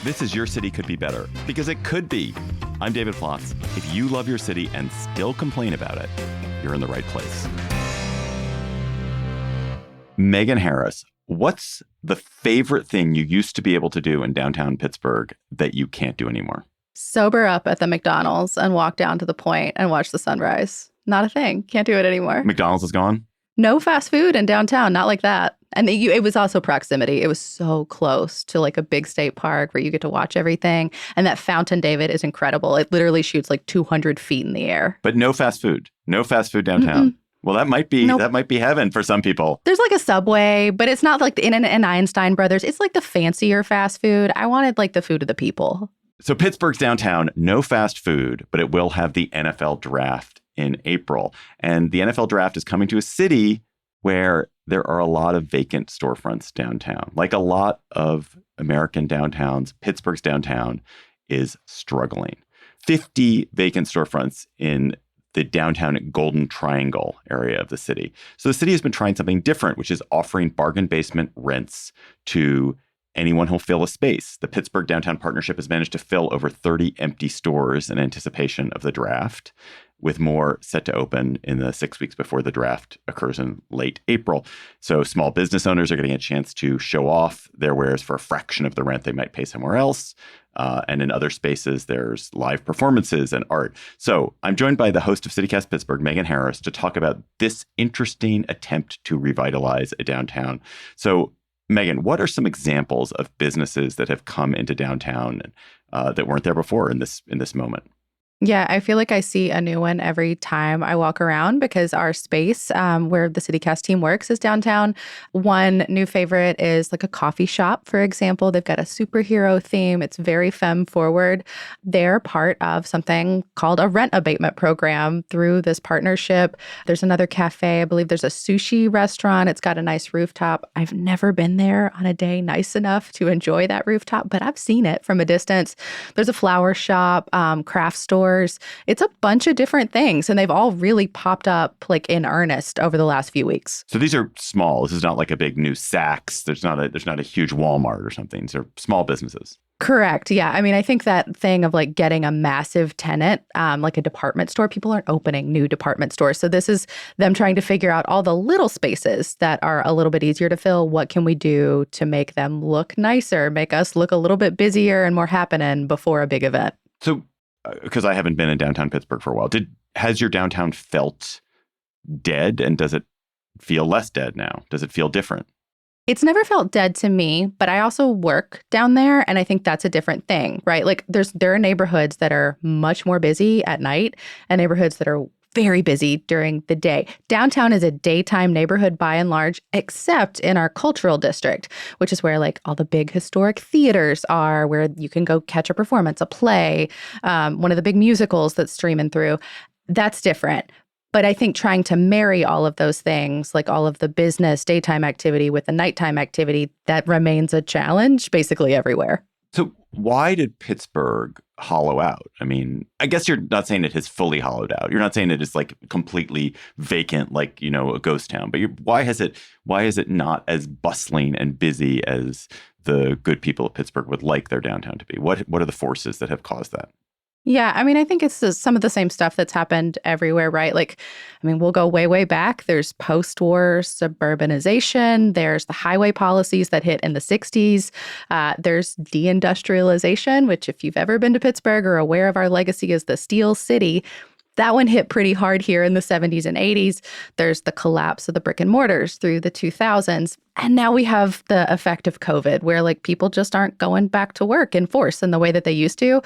This is Your City Could Be Better, because it could be. I'm David Plotz. If you love your city and still complain about it, you're in the right place. Megan Harris, what's the favorite thing you used to be able to do in downtown Pittsburgh that you can't do anymore? Sober up at the McDonald's and walk down to the point and watch the sunrise. Not a thing. Can't do it anymore. McDonald's is gone? No fast food in downtown. Not like that. And it was also proximity. It was so close to like a big state park where you get to watch everything. And that fountain, David, is incredible. It literally shoots like 200 feet in the air. But no fast food. No fast food downtown. Well, that might be Nope. that might be heaven for some people. There's like a Subway, but it's not like the In and Einstein Brothers. It's like the fancier fast food. I wanted like the food of the people. So Pittsburgh's downtown, no fast food, but it will have the NFL draft in April. And the NFL draft is coming to a city where there are a lot of vacant storefronts downtown. Like a lot of American downtowns, Pittsburgh's downtown is struggling. 50 vacant storefronts in the downtown Golden Triangle area of the city. So the city has been trying something different, which is offering bargain basement rents to anyone who'll fill a space. The Pittsburgh Downtown Partnership has managed to fill over 30 empty stores in anticipation of the draft, with more set to open in the 6 weeks before the draft occurs in late April. So small business owners are getting a chance to show off their wares for a fraction of the rent they might pay somewhere else. And in other spaces, there's live performances and art. So I'm joined by the host of CityCast Pittsburgh, Megan Harris, to talk about this interesting attempt to revitalize a downtown. So Megan, what are some examples of businesses that have come into downtown that weren't there before in this moment? Yeah, I feel like I see a new one every time I walk around because our space where the CityCast team works is downtown. One new favorite is like a coffee shop, for example. They've got a superhero theme. It's very femme forward. They're part of something called a rent abatement program through this partnership. There's another cafe. I believe there's a sushi restaurant. It's got a nice rooftop. I've never been there on a day nice enough to enjoy that rooftop, but I've seen it from a distance. There's a flower shop, craft store. It's a bunch of different things, and they've all really popped up like in earnest over the last few weeks. So these are small. This is not like a big new Saks. There's not a huge Walmart or something. These are small businesses. Correct. Yeah. I mean, I think that thing of like getting a massive tenant, like a department store, people aren't opening new department stores. So this is them trying to figure out all the little spaces that are a little bit easier to fill. What can we do to make them look nicer, make us look a little bit busier and more happening before a big event? So because I haven't been in downtown Pittsburgh for a while, has your downtown felt dead, and does it feel less dead now? Does it feel different? It's never felt dead to me, but I also work down there, and I think that's a different thing, right? Like there are neighborhoods that are much more busy at night and neighborhoods that are very busy during the day. Downtown is a daytime neighborhood by and large, except in our cultural district, which is where like all the big historic theaters are, where you can go catch a performance, a play, one of the big musicals that's streaming through. That's different. But I think trying to marry all of those things, like all of the business daytime activity with the nighttime activity, that remains a challenge basically everywhere. So why did Pittsburgh hollow out? I mean, I guess you're not saying it has fully hollowed out. You're not saying it is like completely vacant, like, a ghost town. But why is it not as bustling and busy as the good people of Pittsburgh would like their downtown to be? What are the forces that have caused that? Yeah, I mean, I think it's some of the same stuff that's happened everywhere, right? Like, I mean, we'll go way, way back. There's post-war suburbanization. There's the highway policies that hit in the 60s. There's deindustrialization, which if you've ever been to Pittsburgh or aware of our legacy as the Steel City, that one hit pretty hard here in the 70s and 80s. There's the collapse of the brick and mortars through the 2000s. And now we have the effect of COVID, where like people just aren't going back to work in force in the way that they used to.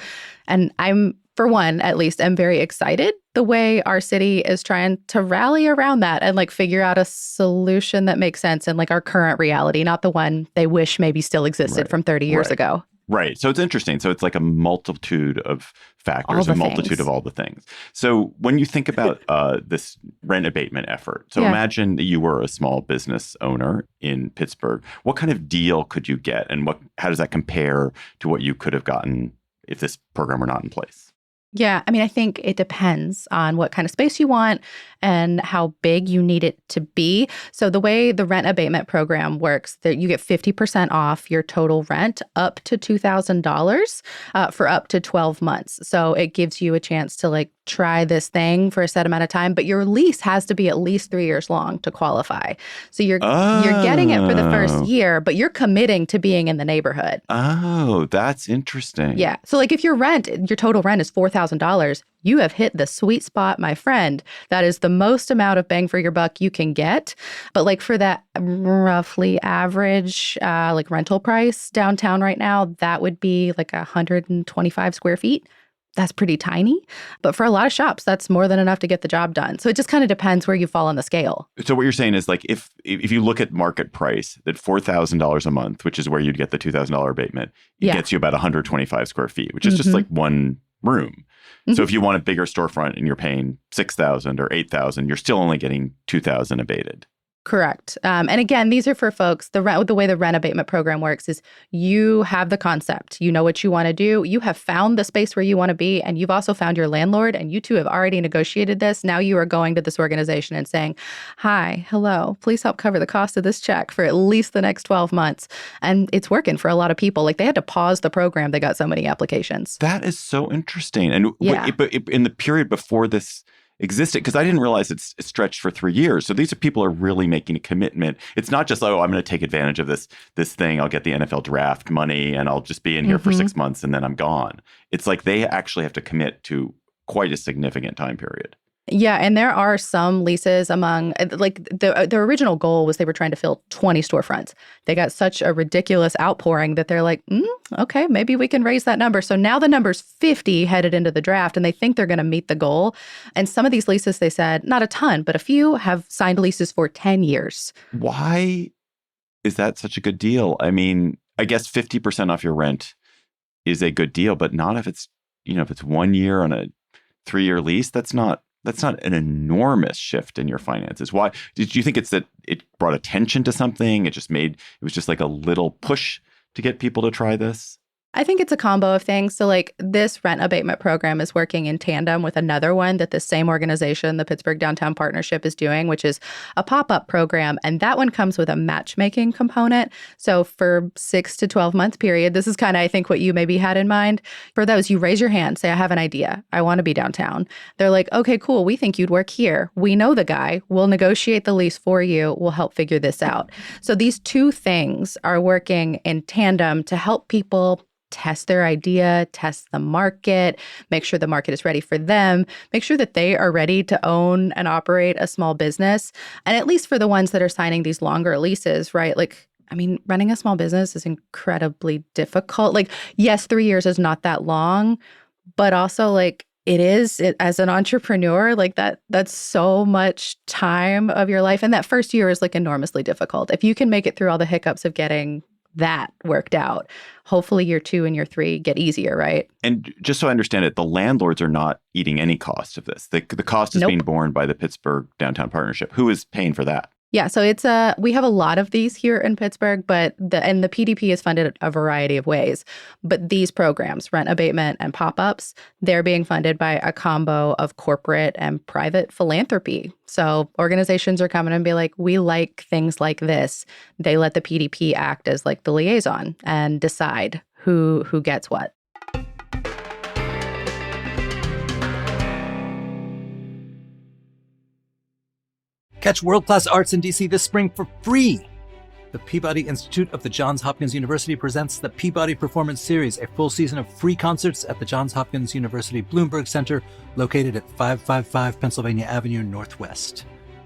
And I'm, for one, at least, am very excited the way our city is trying to rally around that and like figure out a solution that makes sense in like our current reality, not the one they wish maybe still existed from 30 years ago. Right. So it's interesting. So it's like a multitude of factors, a multitude of all the things. So when you think about this rent abatement effort, so imagine that you were a small business owner in Pittsburgh. What kind of deal could you get, and how does that compare to what you could have gotten if this program were not in place? Yeah, I mean, I think it depends on what kind of space you want and how big you need it to be. So the way the rent abatement program works, that you get 50% off your total rent up to $2,000 for up to 12 months. So it gives you a chance to like try this thing for a set amount of time, but your lease has to be at least 3 years long to qualify. So you're getting it for the first Oh. year, but you're committing to being in the neighborhood. Oh, that's interesting. Yeah. So like if your total rent is $4,000, you have hit the sweet spot, my friend. That is the most amount of bang for your buck you can get. But like for that roughly average like rental price downtown right now, that would be like 125 square feet. That's pretty tiny. But for a lot of shops, that's more than enough to get the job done. So it just kind of depends where you fall on the scale. So what you're saying is like if you look at market price, that $4,000 a month, which is where you'd get the $2,000 abatement, it gets you about 125 square feet, which is just like one room. So if you want a bigger storefront and you're paying $6,000 or $8,000, you're still only getting $2,000 abated. Correct. And again, these are for folks, the way the rent abatement program works is you have the concept, you know what you want to do, you have found the space where you want to be, and you've also found your landlord, and you two have already negotiated this. Now you are going to this organization and saying, hi, hello, please help cover the cost of this check for at least the next 12 months. And it's working for a lot of people. Like they had to pause the program. They got so many applications. That is so interesting. And but in the period before this existed, because I didn't realize it's stretched for 3 years. So these are people are really making a commitment. It's not just, oh, I'm going to take advantage of this thing. I'll get the NFL draft money and I'll just be in here for 6 months and then I'm gone. It's like they actually have to commit to quite a significant time period. Yeah, and there are some leases among, like the original goal was they were trying to fill 20 storefronts. They got such a ridiculous outpouring that they're like, okay, maybe we can raise that number. So now the number's 50 headed into the draft, and they think they're going to meet the goal. And some of these leases, they said, not a ton, but a few have signed leases for 10 years. Why is that such a good deal? I mean, I guess 50% off your rent is a good deal, but not if it's, if it's 1 year on a 3-year lease. That's not an enormous shift in your finances. Why? Did you think it's that it brought attention to something? It was just like a little push to get people to try this? I think it's a combo of things. So like this rent abatement program is working in tandem with another one that the same organization, the Pittsburgh Downtown Partnership, is doing, which is a pop-up program. And that one comes with a matchmaking component. So for 6 to 12 month period, this is kind of, I think, what you maybe had in mind. For those, you raise your hand, say, I have an idea. I want to be downtown. They're like, okay, cool. We think you'd work here. We know the guy. We'll negotiate the lease for you. We'll help figure this out. So these two things are working in tandem to help people test their idea, test the market, make sure the market is ready for them, make sure that they are ready to own and operate a small business. And at least for the ones that are signing these longer leases, right? Like, I mean, running a small business is incredibly difficult. Like, yes, 3 years is not that long, but also like as an entrepreneur, like that's so much time of your life. And that first year is like enormously difficult. If you can make it through all the hiccups of getting that worked out, hopefully year 2 and year 3 get easier, right? And just so I understand it, the landlords are not eating any cost of this. The cost is being borne by the Pittsburgh Downtown Partnership. Who is paying for that? Yeah, so we have a lot of these here in Pittsburgh, but the PDP is funded a variety of ways. But these programs, rent abatement and pop-ups, they're being funded by a combo of corporate and private philanthropy. So organizations are coming and be like, we like things like this. They let the PDP act as like the liaison and decide who gets what. Catch world-class arts in DC this spring for free. The Peabody Institute of the Johns Hopkins University presents the Peabody Performance Series, a full season of free concerts at the Johns Hopkins University Bloomberg Center, located at 555 Pennsylvania Avenue Northwest.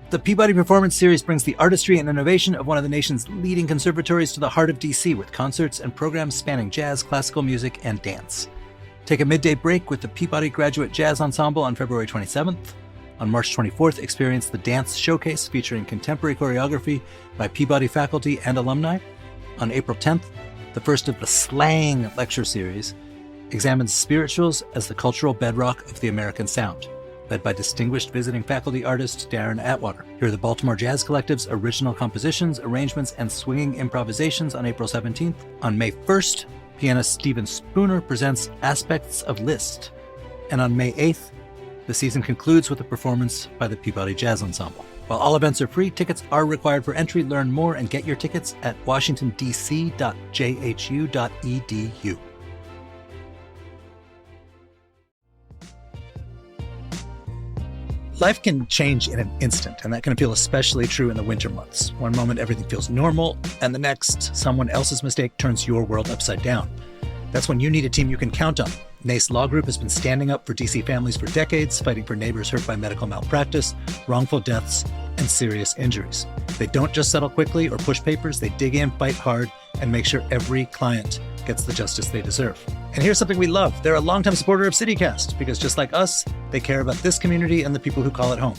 The Peabody Performance Series brings the artistry and innovation of one of the nation's leading conservatories to the heart of DC, with concerts and programs spanning jazz, classical music, and dance. Take a midday break with the Peabody Graduate Jazz Ensemble on February 27th. On March 24th, experience the Dance Showcase featuring contemporary choreography by Peabody faculty and alumni. On April 10th, the first of the Slang Lecture Series examines spirituals as the cultural bedrock of the American sound, led by distinguished visiting faculty artist Darren Atwater. Hear the Baltimore Jazz Collective's original compositions, arrangements, and swinging improvisations on April 17th. On May 1st, pianist Stephen Spooner presents Aspects of Liszt, And on May 8th, the season concludes with a performance by the Peabody Jazz Ensemble. While all events are free, tickets are required for entry. Learn more and get your tickets at washingtondc.jhu.edu. Life can change in an instant, and that can feel especially true in the winter months. One moment, everything feels normal, and the next, someone else's mistake turns your world upside down. That's when you need a team you can count on. NACE Law Group has been standing up for DC families for decades, fighting for neighbors hurt by medical malpractice, wrongful deaths, and serious injuries. They don't just settle quickly or push papers, they dig in, fight hard, and make sure every client gets the justice they deserve. And here's something we love. They're a longtime supporter of CityCast, because just like us, they care about this community and the people who call it home.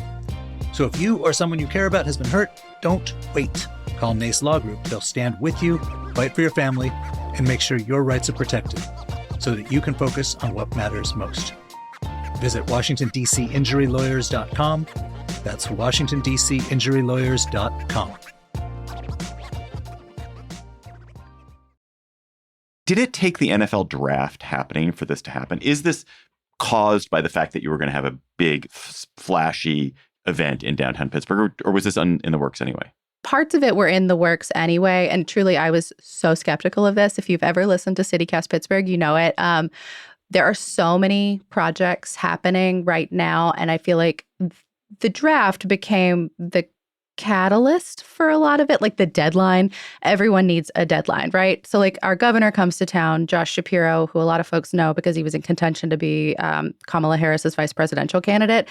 So if you or someone you care about has been hurt, don't wait. Call NACE Law Group. They'll stand with you, fight for your family, and make sure your rights are protected so that you can focus on what matters most. Visit WashingtonDCInjuryLawyers.com. That's WashingtonDCInjuryLawyers.com. Did it take the NFL draft happening for this to happen? Is this caused by the fact that you were going to have a big, flashy event in downtown Pittsburgh, or was this in the works anyway? Parts of it were in the works anyway. And truly, I was so skeptical of this. If you've ever listened to CityCast Pittsburgh, you know it. There are so many projects happening right now. And I feel like the draft became the catalyst for a lot of it, like the deadline. Everyone needs a deadline, right? So like our governor comes to town, Josh Shapiro, who a lot of folks know because he was in contention to be Kamala Harris's vice presidential candidate.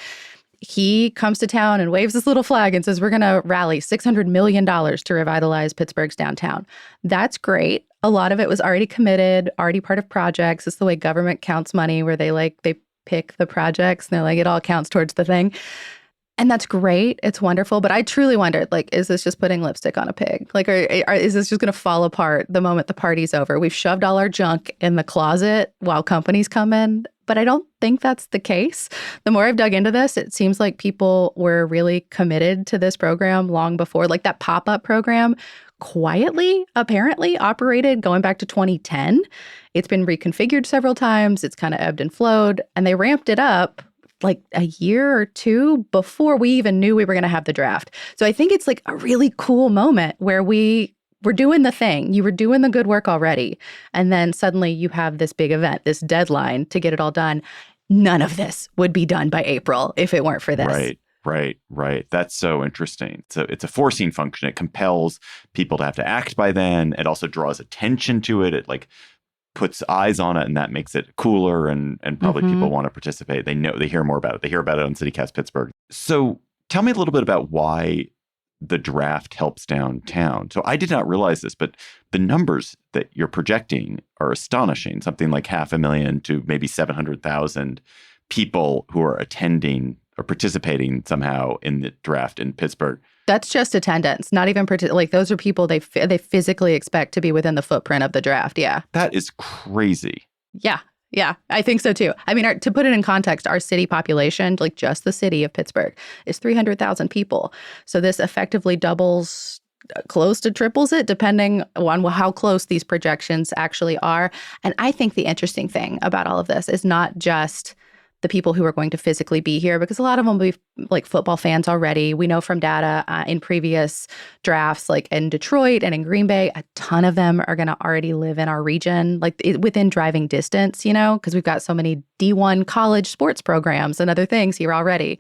He comes to town and waves this little flag and says, we're going to rally $600 million to revitalize Pittsburgh's downtown. That's great. A lot of it was already committed, already part of projects. It's the way government counts money, where they pick the projects and they're like, it all counts towards the thing. And that's great. It's wonderful. But I truly wondered, is this just putting lipstick on a pig? Or is this just going to fall apart the moment the party's over? We've shoved all our junk in the closet while companies come in. But I don't think that's the case. The more I've dug into this, it seems like people were really committed to this program long before. Like that pop-up program quietly, apparently, operated going back to 2010. It's been reconfigured several times. It's kind of ebbed and flowed. And they ramped it up like a year or two before we even knew we were going to have the draft. So I think it's like a really cool moment where we're doing the thing. You were doing the good work already. And then suddenly you have this big event, this deadline to get it all done. None of this would be done by April if it weren't for this. Right. That's so interesting. So it's a forcing function. It compels people to have to act by then. It also draws attention to it. It puts eyes on it, and that makes it cooler, and probably people want to participate. They hear more about it. They hear about it on CityCast Pittsburgh. So tell me a little bit about why the draft helps downtown. So I did not realize this, but the numbers that you're projecting are astonishing. Something like 500,000 to maybe 700,000 people who are attending or participating somehow in the draft in Pittsburgh. That's just attendance, not even those are people they physically expect to be within the footprint of the draft. Yeah. That is crazy. Yeah, I think so too. I mean, to put it in context, our city population, just the city of Pittsburgh, is 300,000 people. So this effectively doubles, close to triples it, depending on how close these projections actually are. And I think the interesting thing about all of this is not just the people who are going to physically be here, because a lot of them will be football fans already. We know from data in previous drafts, in Detroit and in Green Bay, a ton of them are going to already live in our region, within driving distance, because we've got so many D1 college sports programs and other things here already.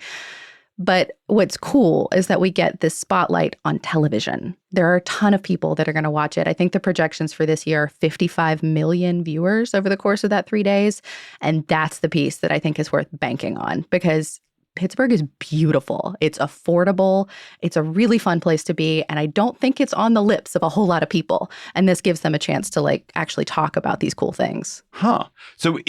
But what's cool is that we get this spotlight on television. There are a ton of people that are going to watch it. I think the projections for this year are 55 million viewers over the course of that 3 days. And that's the piece that I think is worth banking on, because Pittsburgh is beautiful. It's affordable. It's a really fun place to be. And I don't think it's on the lips of a whole lot of people. And this gives them a chance to actually talk about these cool things. So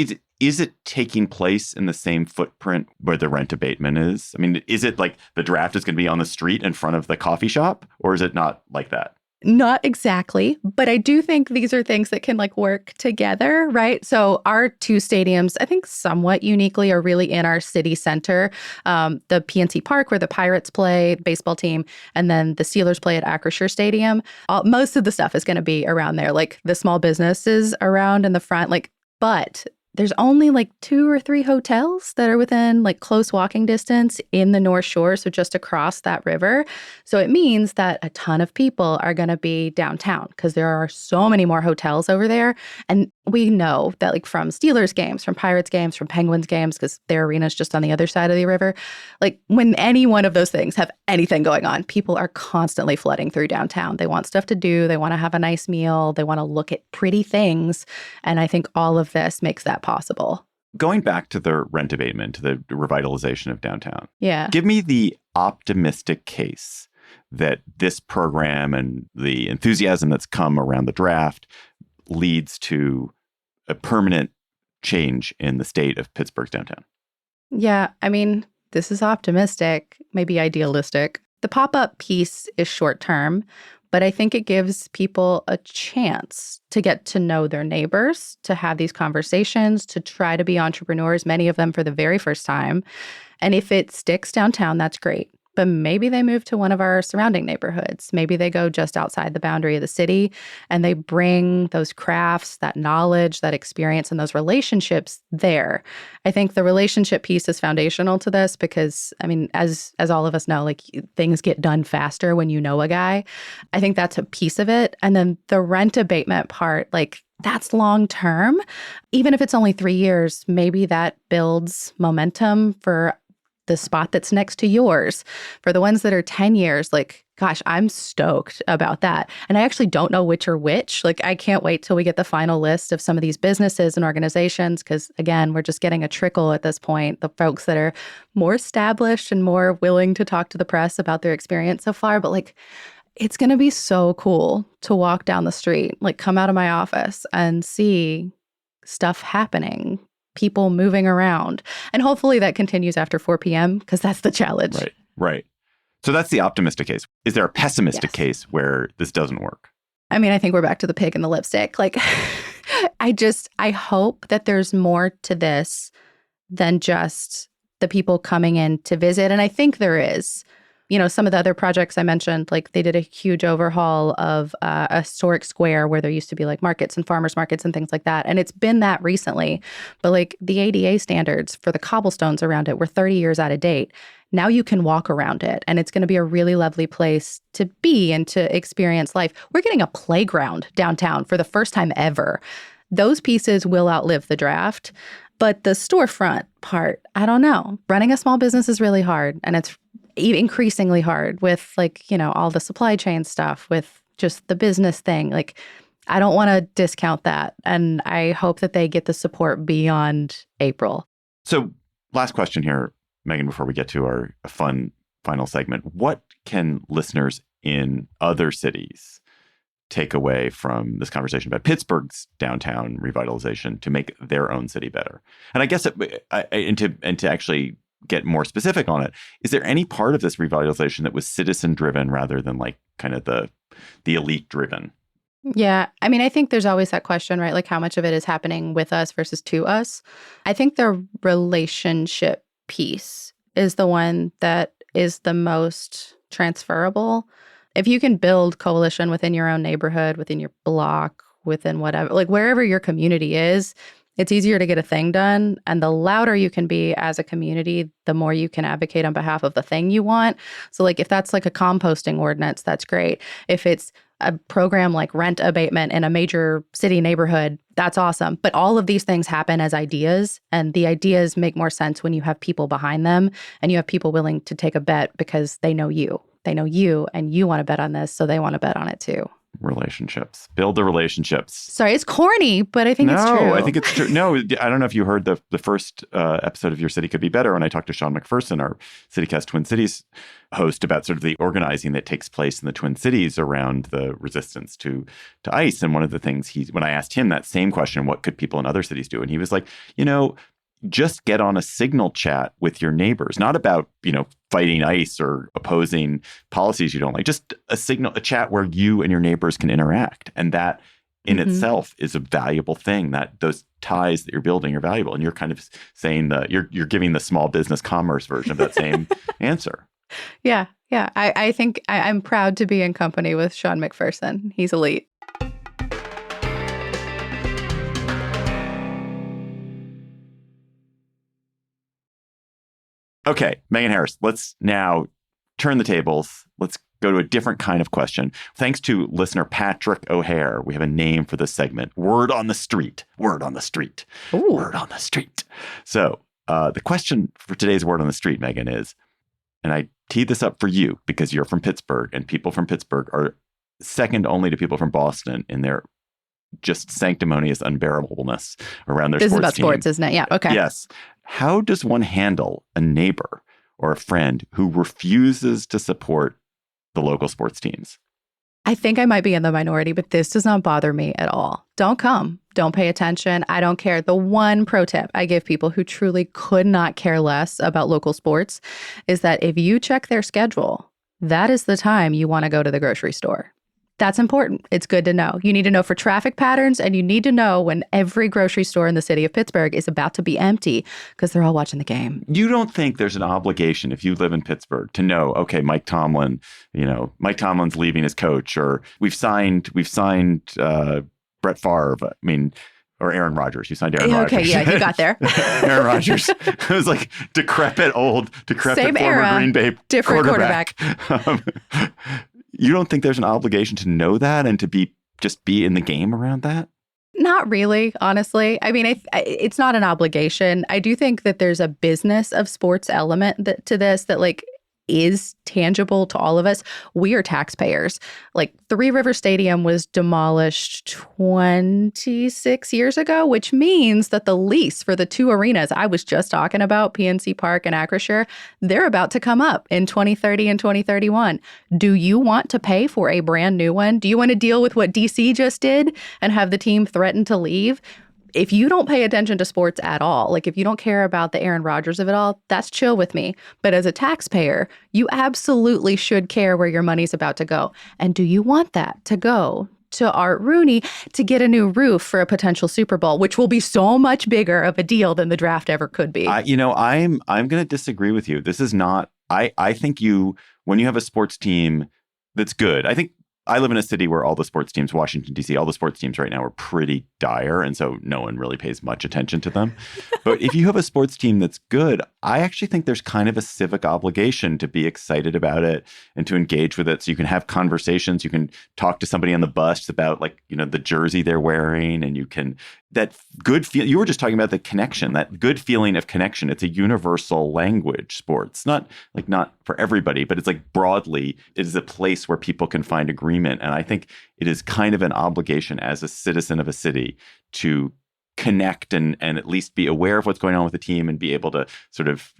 is it taking place in the same footprint where the rent abatement is? I mean, is it the draft is going to be on the street in front of the coffee shop, or is it not like that? Not exactly, but I do think these are things that can work together, right? So our two stadiums, I think somewhat uniquely, are really in our city center. The PNC Park, where the Pirates play, baseball team, and then the Steelers play at Acrisure Stadium. Most of the stuff is going to be around there, the small businesses around in the front, but there's only like 2 or 3 hotels that are within like close walking distance in the North Shore, so just across that river. So it means that a ton of people are going to be downtown because there are so many more hotels over there. And we know that like from Steelers games, from Pirates games, from Penguins games, because their arena's just on the other side of the river, like when any one of those things have anything going on, people are constantly flooding through downtown. They want stuff to do. They want to have a nice meal. They want to look at pretty things. And I think all of this makes that possible. Going back to the rent abatement, to the revitalization of downtown. Yeah. Give me the optimistic case that this program and the enthusiasm that's come around the draft leads to a permanent change in the state of Pittsburgh's downtown. Yeah. I mean, this is optimistic, maybe idealistic. The pop-up piece is short term, but I think it gives people a chance to get to know their neighbors, to have these conversations, to try to be entrepreneurs, many of them for the very first time. And if it sticks downtown, that's great. But maybe they move to one of our surrounding neighborhoods. Maybe they go just outside the boundary of the city and they bring those crafts, that knowledge, that experience, and those relationships there. I think the relationship piece is foundational to this because, I mean, as all of us know, like things get done faster when you know a guy. I think that's a piece of it. And then the rent abatement part, like that's long term. Even if it's only 3 years, maybe that builds momentum for the spot that's next to yours. For the ones that are 10 years, like, gosh, I'm stoked about that. And I actually don't know which are which. Like, I can't wait till we get the final list of some of these businesses and organizations, because again, we're just getting a trickle at this point. The folks that are more established and more willing to talk to the press about their experience so far. But like, it's going to be so cool to walk down the street, like come out of my office and see stuff happening, people moving around. And hopefully that continues after 4 p.m. because that's the challenge. Right. So that's the optimistic case. Is there a pessimistic case where this doesn't work? I mean, I think we're back to the pig and the lipstick. Like, I hope that there's more to this than just the people coming in to visit. And I think there is. You know, some of the other projects I mentioned, like they did a huge overhaul of a historic square where there used to be like markets and farmers markets and things like that. And it's been that recently. But like the ADA standards for the cobblestones around it were 30 years out of date. Now you can walk around it and it's going to be a really lovely place to be and to experience life. We're getting a playground downtown for the first time ever. Those pieces will outlive the draft. But the storefront part, I don't know. Running a small business is really hard, and it's increasingly hard with like, you know, all the supply chain stuff, with just the business thing. Like, I don't want to discount that. And I hope that they get the support beyond April. So last question here, Megan, before we get to our fun final segment. What can listeners in other cities take away from this conversation about Pittsburgh's downtown revitalization to make their own city better? And I guess and to actually get more specific on it, is there any part of this revitalization that was citizen driven rather than like kind of the elite driven? Yeah. I mean, I think there's always that question, right? Like how much of it is happening with us versus to us? I think the relationship piece is the one that is the most transferable. If you can build coalition within your own neighborhood, within your block, within whatever, like wherever your community is, it's easier to get a thing done. And the louder you can be as a community, the more you can advocate on behalf of the thing you want. So like if that's like a composting ordinance, that's great. If it's a program like rent abatement in a major city neighborhood, that's awesome. But all of these things happen as ideas, and the ideas make more sense when you have people behind them and you have people willing to take a bet because they know you. They know you and you want to bet on this, so they want to bet on it too. Relationships. Build the relationships. Sorry, it's corny, but I think it's true. No, I think it's true. No, I don't know if you heard the first episode of Your City Could Be Better when I talked to Sean McPherson, our CityCast Twin Cities host, about sort of the organizing that takes place in the Twin Cities around the resistance to ICE. And one of the things when I asked him that same question, what could people in other cities do? And he was like, just get on a signal chat with your neighbors, not about, fighting ICE or opposing policies you don't like, just a chat where you and your neighbors can interact. And that in itself is a valuable thing, that those ties that you're building are valuable. And you're kind of saying that you're giving the small business commerce version of that same answer. Yeah. I think I'm proud to be in company with Sean McPherson. He's elite. Okay, Megan Harris, let's now turn the tables. Let's go to a different kind of question. Thanks to listener Patrick O'Hare, we have a name for this segment. Word on the street. Word on the street. Ooh. Word on the street. So the question for today's Word on the Street, Megan, is, and I teed this up for you because you're from Pittsburgh, and people from Pittsburgh are second only to people from Boston in their just sanctimonious unbearableness around their sports team. This is about sports, isn't it? Yeah, okay. Yes. How does one handle a neighbor or a friend who refuses to support the local sports teams? I think I might be in the minority, but this does not bother me at all. Don't come. Don't pay attention. I don't care. The one pro tip I give people who truly could not care less about local sports is that if you check their schedule, that is the time you want to go to the grocery store. That's important. It's good to know. You need to know for traffic patterns, and you need to know when every grocery store in the city of Pittsburgh is about to be empty because they're all watching the game. You don't think there's an obligation if you live in Pittsburgh to know, okay, Mike Tomlin's leaving as coach, or we've signed Brett Favre, or Aaron Rodgers. You signed Aaron Rodgers. Okay, yeah, you got there. Aaron Rodgers. It was like decrepit Same former era, Green Bay different quarterback. You don't think there's an obligation to know that and to be in the game around that? Not really, honestly. I mean, it's not an obligation. I do think that there's a business of sports element to this that is tangible to all of us. We are taxpayers. Three River Stadium was demolished 26 years ago, which means that the lease for the two arenas I was just talking about, PNC Park and Acrisure, they're about to come up in 2030 and 2031. Do you want to pay for a brand new one? Do you want to deal with what DC just did and have the team threaten to leave? If you don't pay attention to sports at all, if you don't care about the Aaron Rodgers of it all, that's chill with me. But as a taxpayer, you absolutely should care where your money's about to go. And do you want that to go to Art Rooney to get a new roof for a potential Super Bowl, which will be so much bigger of a deal than the draft ever could be? I'm going to disagree with you. This is not, I think when you have a sports team that's good, I live in a city where all the sports teams, Washington, D.C., all the sports teams right now are pretty dire. And so no one really pays much attention to them. But if you have a sports team that's good, I actually think there's kind of a civic obligation to be excited about it and to engage with it. So you can have conversations. You can talk to somebody on the bus about the jersey they're wearing. And you can, that good feel, you were just talking about the connection, that good feeling of connection. It's a universal language, sports, not for everybody, but it's broadly, it is a place where people can find agreement. And I think it is kind of an obligation as a citizen of a city to connect and at least be aware of what's going on with the team and be able to sort of,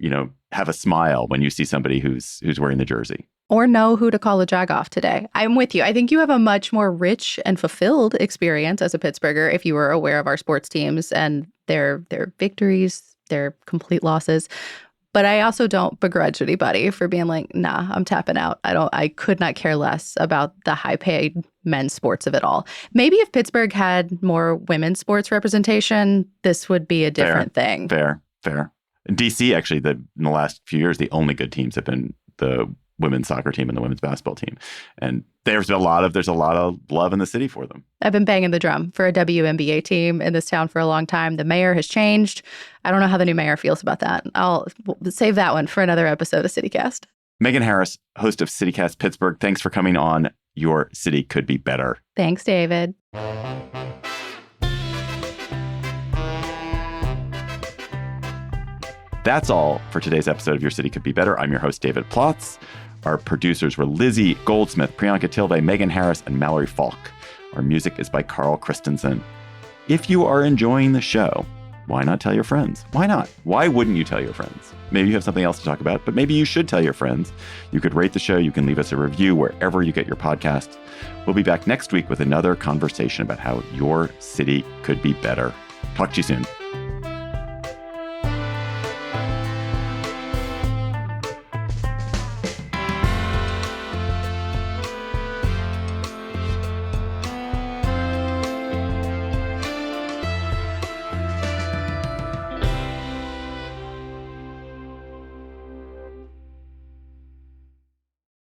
have a smile when you see somebody who's wearing the jersey. Or know who to call a jag off today. I'm with you. I think you have a much more rich and fulfilled experience as a Pittsburgher if you were aware of our sports teams and their victories, their complete losses. But I also don't begrudge anybody for being nah, I'm tapping out. I could not care less about the high-paid men's sports of it all. Maybe if Pittsburgh had more women's sports representation, this would be a different thing. Fair. In DC, actually, in the last few years, the only good teams have been the women's soccer team and the women's basketball team. And there's a lot of love in the city for them. I've been banging the drum for a WNBA team in this town for a long time. The mayor has changed. I don't know how the new mayor feels about that. I'll save that one for another episode of CityCast. Megan Harris, host of CityCast Pittsburgh. Thanks for coming on. Your city could be better. Thanks, David. That's all for today's episode of Your City Could Be Better. I'm your host, David Plotz. Our producers were Lizzie Goldsmith, Priyanka Tilve, Megan Harris, and Mallory Falk. Our music is by Carl Christensen. If you are enjoying the show, why not tell your friends? Why not? Why wouldn't you tell your friends? Maybe you have something else to talk about, but maybe you should tell your friends. You could rate the show. You can leave us a review wherever you get your podcasts. We'll be back next week with another conversation about how your city could be better. Talk to you soon.